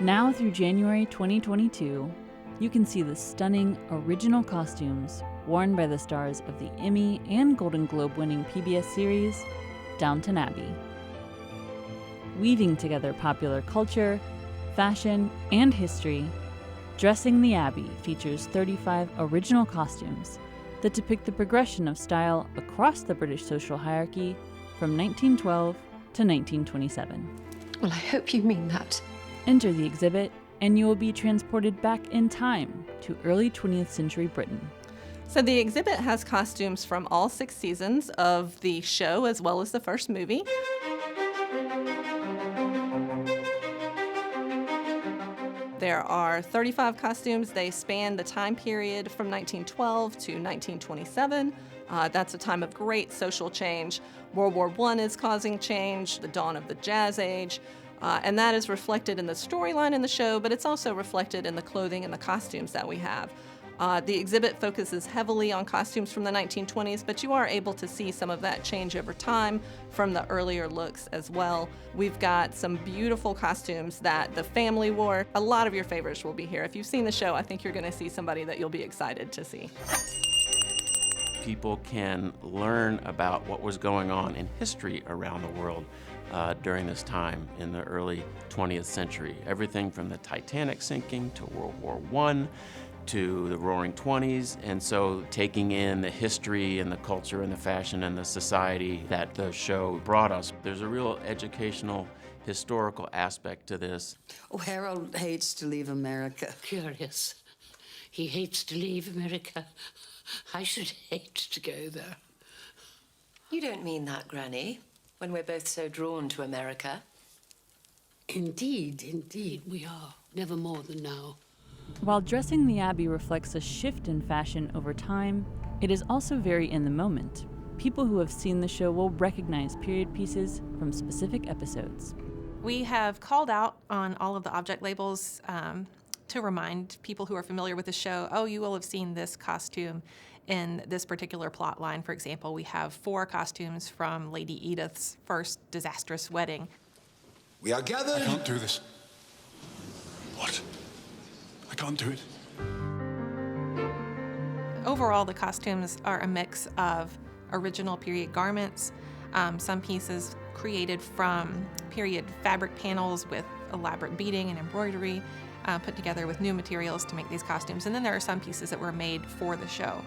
Now through January 2022, you can see the stunning original costumes worn by the stars of the Emmy and Golden Globe-winning PBS series, Downton Abbey. Weaving together popular culture, fashion, and history, Dressing the Abbey features 35 original costumes that depict the progression of style across the British social hierarchy from 1912 to 1927. Well, I hope you mean that. Enter the exhibit, and you will be transported back in time to early 20th century Britain. So the exhibit has costumes from all 6 seasons of the show as well as the first movie. There are 35 costumes. They span the time period from 1912 to 1927. That's a time of great social change. World War I is causing change, the dawn of the Jazz Age, and that is reflected in the storyline in the show, but it's also reflected in the clothing and the costumes that we have. The exhibit focuses heavily on costumes from the 1920s, but you are able to see some of that change over time from the earlier looks as well. We've got some beautiful costumes that the family wore. A lot of your favorites will be here. If you've seen the show, I think you're going to see somebody that you'll be excited to see. People can learn about what was going on in history around the world during this time in the early 20th century. Everything from the Titanic sinking to World War I, to the Roaring Twenties, and so taking in the history and the culture and the fashion and the society that the show brought us. There's a real educational, historical aspect to this. Oh, Harold hates to leave America. Curious. He hates to leave America. I should hate to go there. You don't mean that, Granny, when we're both so drawn to America. Indeed, we are. Never more than now. While Dressing the Abbey reflects a shift in fashion over time, it is also very in the moment. People who have seen the show will recognize period pieces from specific episodes. We have called out on all of the object labels to remind people who are familiar with the show, oh, you will have seen this costume in this particular plot line. For example, we have 4 costumes from Lady Edith's first disastrous wedding. We are gathered. I can't do this. What? I can't do it. Overall, the costumes are a mix of original period garments, some pieces created from period fabric panels with elaborate beading and embroidery, put together with new materials to make these costumes. And then there are some pieces that were made for the show.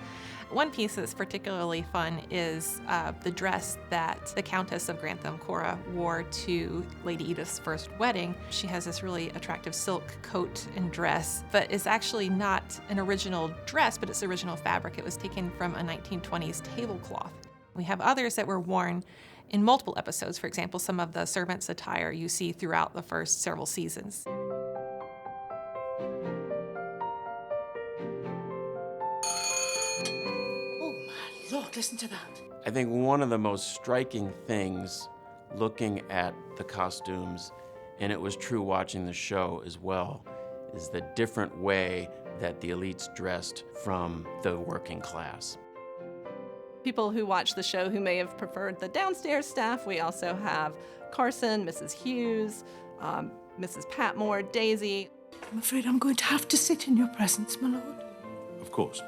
One piece that's particularly fun is the dress that the Countess of Grantham, Cora, wore to Lady Edith's first wedding. She has this really attractive silk coat and dress, but it's actually not an original dress, but it's original fabric. It was taken from a 1920s tablecloth. We have others that were worn in multiple episodes. For example, some of the servants' attire you see throughout the first several seasons. Lord, listen to that. I think one of the most striking things looking at the costumes, and it was true watching the show as well, is the different way that the elites dressed from the working class. People who watch the show who may have preferred the downstairs staff, we also have Carson, Mrs. Hughes, Mrs. Patmore, Daisy. I'm afraid I'm going to have to sit in your presence, my lord. Of course.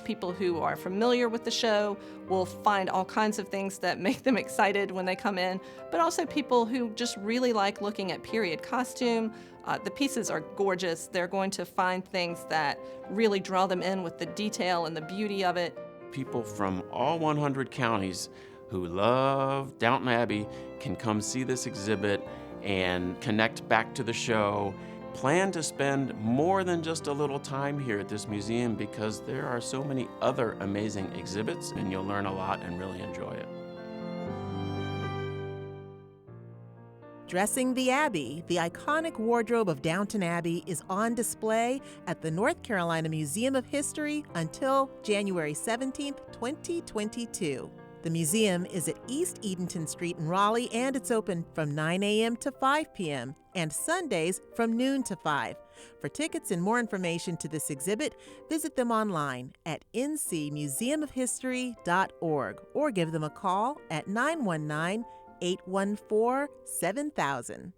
People who are familiar with the show will find all kinds of things that make them excited when they come in, but also people who just really like looking at period costume. The pieces are gorgeous. They're going to find things that really draw them in with the detail and the beauty of it. People from all 100 counties who love Downton Abbey can come see this exhibit and connect back to the show. Plan to spend more than just a little time here at this museum because there are so many other amazing exhibits and you'll learn a lot and really enjoy it. Dressing the Abbey, the iconic wardrobe of Downton Abbey, is on display at the North Carolina Museum of History until January 17, 2022. The museum is at East Edenton Street in Raleigh, and it's open from 9 a.m. to 5 p.m. and Sundays from noon to 5. For tickets and more information to this exhibit, visit them online at ncmuseumofhistory.org or give them a call at 919-814-7000.